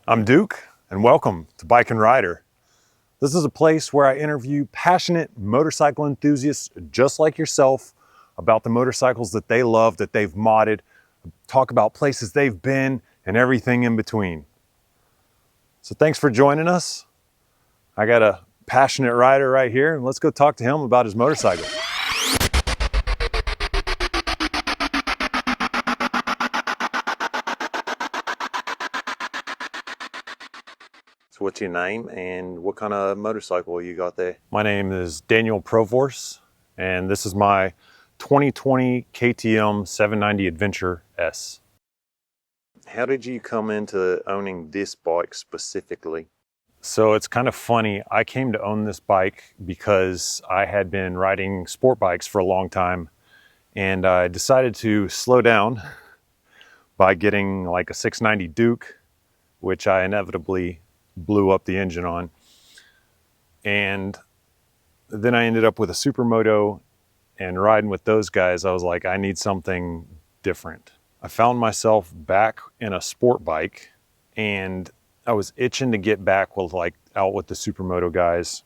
I'm Duke, and welcome to Bike and Rider. This is a place where I interview passionate motorcycle enthusiasts just like yourself about the motorcycles that they love, that they've modded, talk about places they've been, and everything in between. So thanks for joining us. I got a passionate rider right here, and let's go talk to him about his motorcycle. So what's your name and what kind of motorcycle you got there? My name is Daniel Provorse, and this is my 2020 KTM 790 Adventure S. How did you come into owning this bike specifically? So it's kind of funny. I came to own this bike because I had been riding sport bikes for a long time, and I decided to slow down by getting like a 690 Duke, which I inevitably blew up the engine on. And then I ended up with a Supermoto, and riding with those guys, I was like, I need something different. I found myself back in a sport bike, and I was itching to get back with out with the Supermoto guys.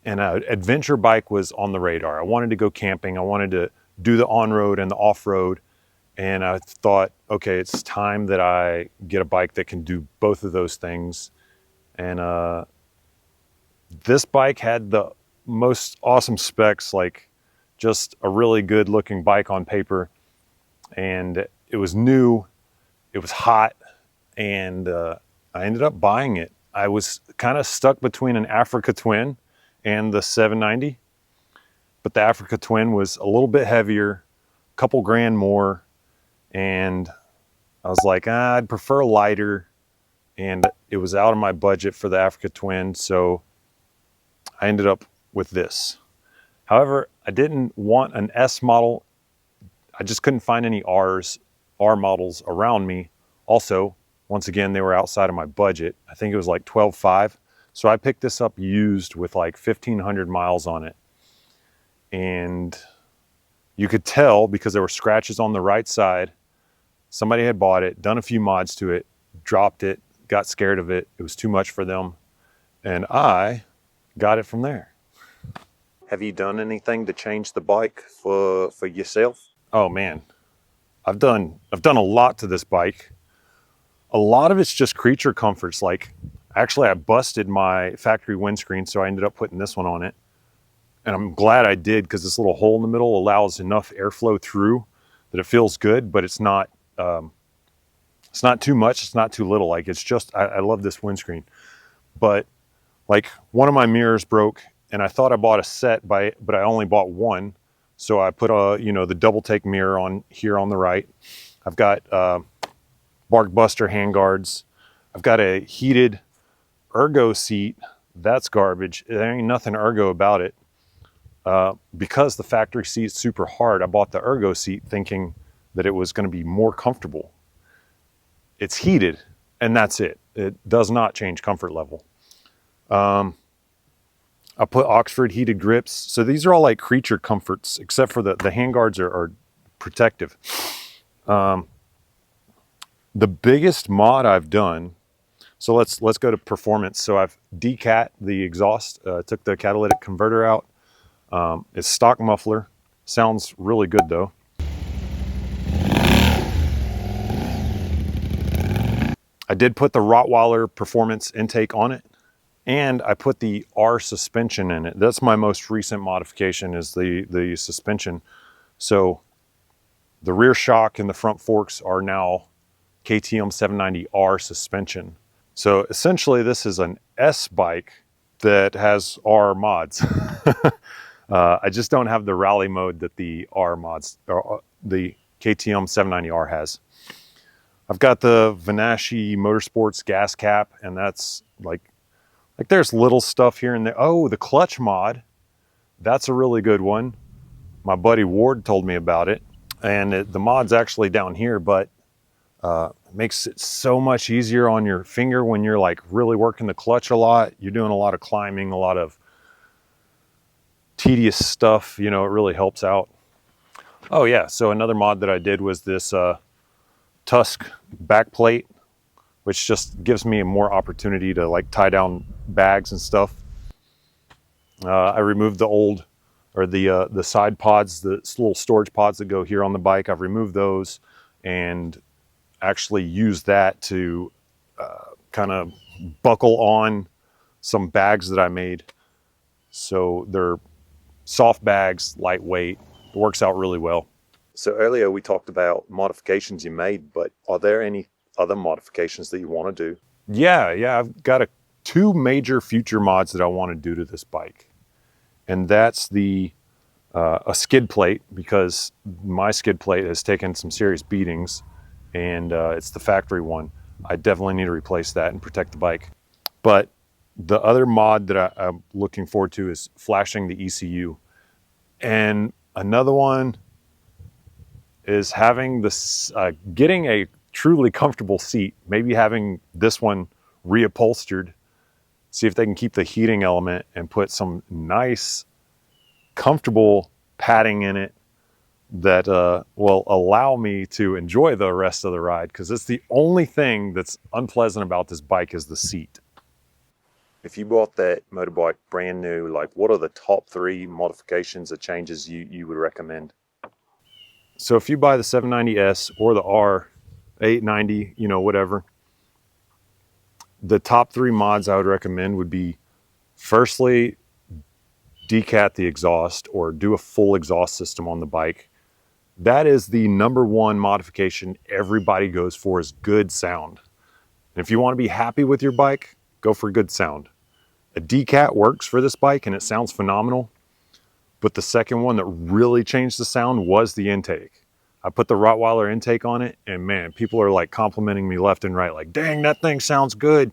And an adventure bike was on the radar. I wanted to go camping. I wanted to do the on-road and the off-road. And I thought, okay, it's time that I get a bike that can do both of those things. And this bike had the most awesome specs, like just a really good looking bike on paper. And it was new, it was hot, and I ended up buying it. I was kind of stuck between an Africa Twin and the 790, but the Africa Twin was a little bit heavier, a couple grand more, and I was like, I'd prefer lighter, and it was out of my budget for the Africa Twin, so I ended up with this. However, I didn't want an S model. I just couldn't find any R models around me. Also, once again, they were outside of my budget. I think it was like 12.5. So I picked this up used with like 1,500 miles on it. And you could tell because there were scratches on the right side. Somebody had bought it, done a few mods to it, dropped it, got scared of it. It was too much for them. And I got it from there. Have you done anything to change the bike for yourself? Oh man, I've done a lot to this bike. A lot of it's just creature comforts. Like, actually I busted my factory windscreen, so I ended up putting this one on it. And I'm glad I did, because this little hole in the middle allows enough airflow through that it feels good, but it's not too much, it's not too little. Like, it's just, I love this windscreen. But like, one of my mirrors broke, and I thought I bought a set, but I only bought one. So I put the double take mirror on here on the right. I've got Bark Buster handguards. I've got a heated ergo seat. That's garbage. There ain't nothing ergo about it. Because the factory seat's super hard, I bought the ergo seat thinking that it was going to be more comfortable. It's heated, and that's it. It does not change comfort level. I put Oxford heated grips. So these are all like creature comforts, except for the handguards are protective. The biggest mod I've done, so let's go to performance. So I've decat the exhaust, took the catalytic converter out. It's stock muffler. Sounds really good though. I did put the Rottweiler performance intake on it. And I put the R suspension in it. That's my most recent modification, is the suspension. So the rear shock and the front forks are now KTM 790R suspension. So essentially this is an S bike that has R mods. I just don't have the rally mode that the R mods, or the KTM 790R has. I've got the Venasci Motorsports gas cap, and that's like there's little stuff here and there. Oh, the clutch mod. That's a really good one. My buddy Ward told me about it. And the mod's actually down here, but it makes it so much easier on your finger when you're like really working the clutch a lot. You're doing a lot of climbing, a lot of tedious stuff. You know, it really helps out. Oh yeah, so another mod that I did was this Tusk backplate. which just gives me more opportunity to like tie down bags and stuff. I removed the old, or the side pods, the little storage pods that go here on the bike. I've removed those and actually used that to kind of buckle on some bags that I made. So they're soft bags, lightweight, works out really well. So earlier we talked about modifications you made, but are there any other modifications that you want to do? Yeah, I've got two major future mods that I want to do to this bike. And that's a skid plate, because my skid plate has taken some serious beatings, and it's the factory one. I definitely need to replace that and protect the bike. But the other mod that I'm looking forward to is flashing the ECU. And another one is having this, getting a truly comfortable seat, maybe having this one reupholstered, see if they can keep the heating element and put some nice, comfortable padding in it that will allow me to enjoy the rest of the ride, because it's the only thing that's unpleasant about this bike is the seat. If you bought that motorbike brand new, like what are the top 3 modifications or changes you would recommend? So if you buy the 790 S or the R890, you know, whatever, the top 3 mods I would recommend would be, firstly, decat the exhaust or do a full exhaust system on the bike. That is the #1 modification everybody goes for, is good sound. And if you want to be happy with your bike, go for good sound. A decat works for this bike and it sounds phenomenal. But the second one that really changed the sound was the intake. I put the Rottweiler intake on it, and man, people are like complimenting me left and right, like, dang, that thing sounds good.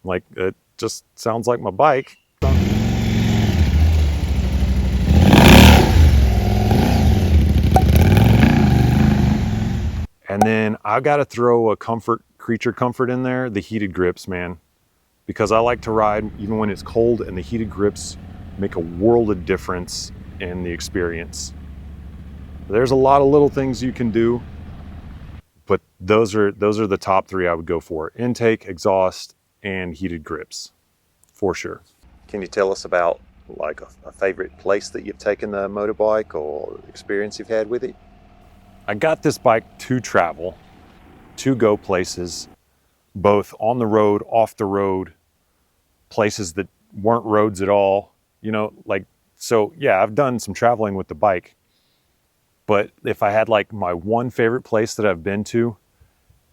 I'm like, it just sounds like my bike. And then I got to throw a creature comfort in there, the heated grips, man. Because I like to ride even when it's cold, and the heated grips make a world of difference in the experience. There's a lot of little things you can do, but those are the top 3 I would go for: intake, exhaust, and heated grips, for sure. Can you tell us about like a favorite place that you've taken the motorbike or experience you've had with it? I got this bike to travel, to go places, both on the road, off the road, places that weren't roads at all, you know, like, so yeah, I've done some traveling with the bike. But if I had like my one favorite place that I've been to,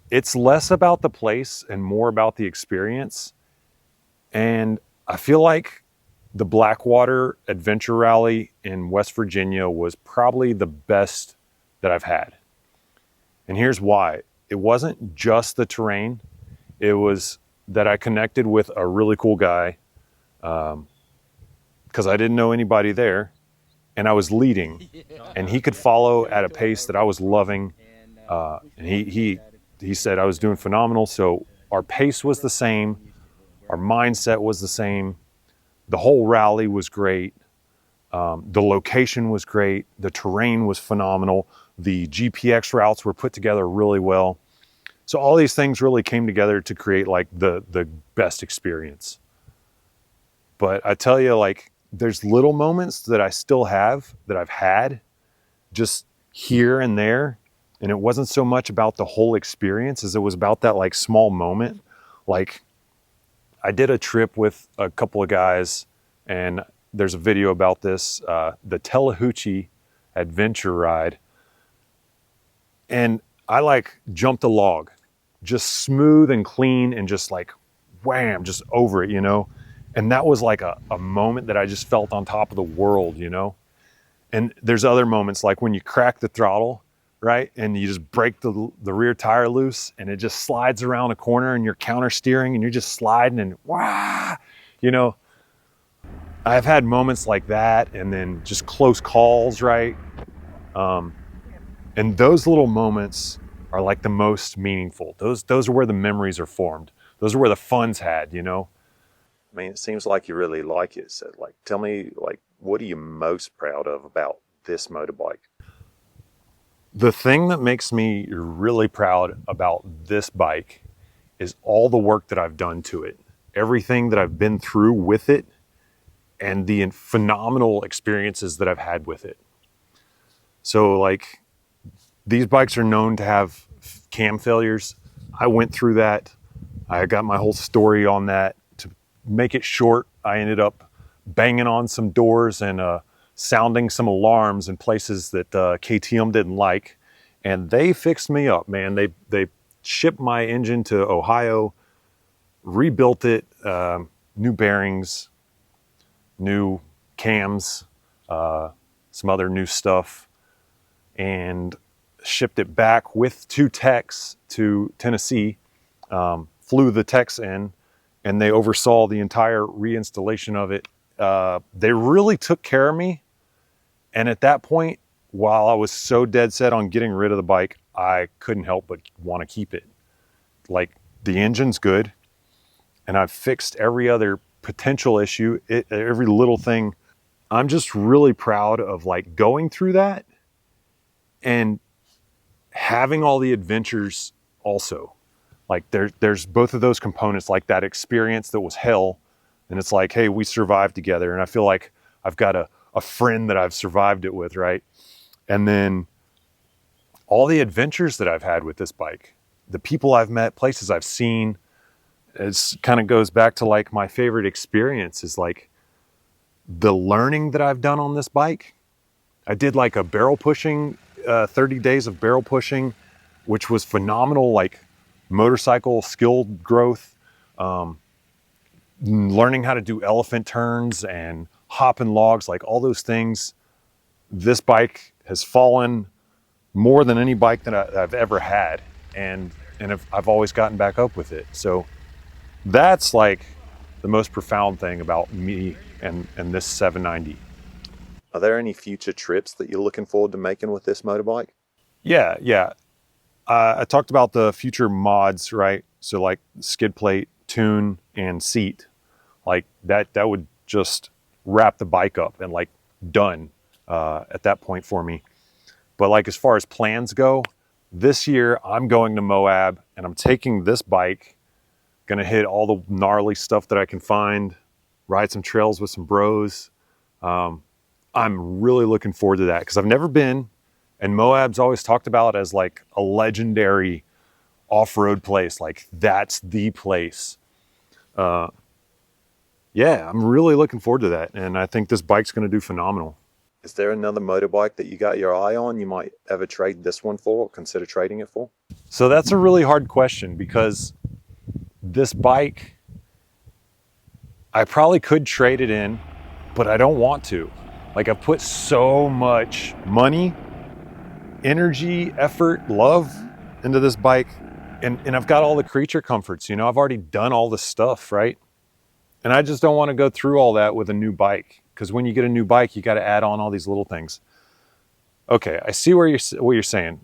it's less about the place and more about the experience. And I feel like the Blackwater Adventure Rally in West Virginia was probably the best that I've had. And here's why. It wasn't just the terrain. It was that I connected with a really cool guy, because I didn't know anybody there, and I was leading, and he could follow at a pace that I was loving. And he said I was doing phenomenal. So our pace was the same. Our mindset was the same. The whole rally was great. The location was great. The terrain was phenomenal. The GPX routes were put together really well. So all these things really came together to create like the best experience. But I tell you, like, there's little moments that I still have, that I've had just here and there. And it wasn't so much about the whole experience as it was about that like small moment. Like, I did a trip with a couple of guys, and there's a video about this, the Tallahatchie adventure ride. And I like jumped a log, just smooth and clean, and just like wham, just over it, you know? And that was like a moment that I just felt on top of the world, you know? And there's other moments like when you crack the throttle, right? And you just break the rear tire loose, and it just slides around a corner, and you're counter steering, and you're just sliding, and wah, you know? I've had moments like that, and then just close calls, right? And those little moments are like the most meaningful. Those are where the memories are formed. Those are where the fun's had, you know? I mean, it seems like you really like it. So like, tell me, like, what are you most proud of about this motorbike? The thing that makes me really proud about this bike is all the work that I've done to it, everything that I've been through with it, and the phenomenal experiences that I've had with it. So like, these bikes are known to have cam failures. I went through that. I got my whole story on that. To make it short, I ended up banging on some doors and sounding some alarms in places that KTM didn't like, and they fixed me up, man. They shipped my engine to Ohio, rebuilt it, new bearings, new cams, some other new stuff, and shipped it back with 2 techs to Tennessee. Flew the techs in, and they oversaw the entire reinstallation of it. They really took care of me. And at that point, while I was so dead set on getting rid of the bike, I couldn't help but want to keep it. Like, the engine's good, and I've fixed every other potential issue, every little thing. I'm just really proud of like going through that and having all the adventures also. Like there's both of those components, like that experience that was hell, and it's like, hey, we survived together, and I feel like I've got a friend that I've survived it with, right? And then all the adventures that I've had with this bike, the people I've met, places I've seen. It kind of goes back to like my favorite experience is like the learning that I've done on this bike. I did like a barrel pushing, 30 days of barrel pushing, which was phenomenal, like motorcycle skill growth, learning how to do elephant turns and hopping logs, like all those things. This bike has fallen more than any bike that I've ever had, and I've always gotten back up with it. So that's like the most profound thing about me and this 790. Are there any future trips that you're looking forward to making with this motorbike? Yeah. I talked about the future mods, right? So like skid plate, tune, and seat. Like that would just wrap the bike up and like done at that point for me. But like as far as plans go, this year I'm going to Moab and I'm taking this bike, gonna hit all the gnarly stuff that I can find, ride some trails with some bros. I'm really looking forward to that because I've never been, and Moab's always talked about as like a legendary off-road place. Like that's the place. Yeah, I'm really looking forward to that. And I think this bike's going to do phenomenal. Is there another motorbike that you got your eye on you might ever trade this one for or consider trading it for? So that's a really hard question because this bike, I probably could trade it in, but I don't want to. Like I've put so much money, energy, effort, love into this bike, and I've got all the creature comforts, you know, I've already done all the stuff, right? And I just don't want to go through all that with a new bike, because when you get a new bike, you got to add on all these little things. Okay, I see what you're saying.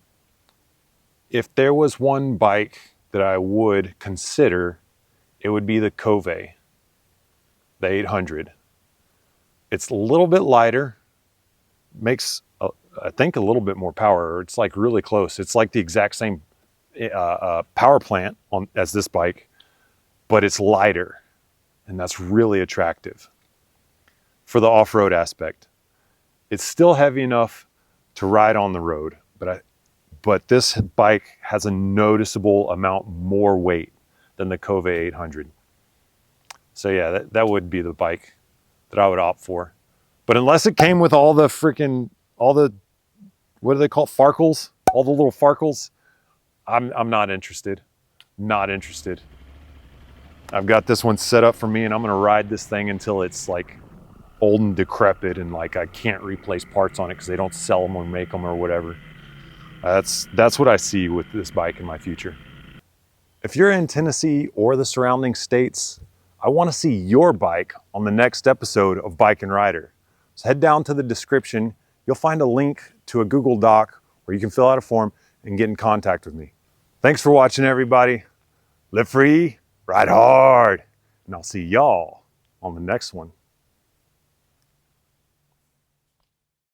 If there was one bike that I would consider, it would be the Cove, the 800. It's a little bit lighter, makes, I think, a little bit more power. It's like really close. It's like the exact same power plant as this bike, but it's lighter, and that's really attractive for the off-road aspect. It's still heavy enough to ride on the road, but this bike has a noticeable amount more weight than the Cove 800. So yeah, that would be the bike that I would opt for. But unless it came with all the, what do they call it? Farkles? All the little farkles. I'm not interested. Not interested. I've got this one set up for me, and I'm gonna ride this thing until it's like old and decrepit and like I can't replace parts on it because they don't sell them or make them or whatever. That's what I see with this bike in my future. If you're in Tennessee or the surrounding states, I want to see your bike on the next episode of Bike and Rider. So head down to the description. You'll find a link to a Google Doc where you can fill out a form and get in contact with me. Thanks for watching, everybody. Live free, ride hard, and I'll see y'all on the next one.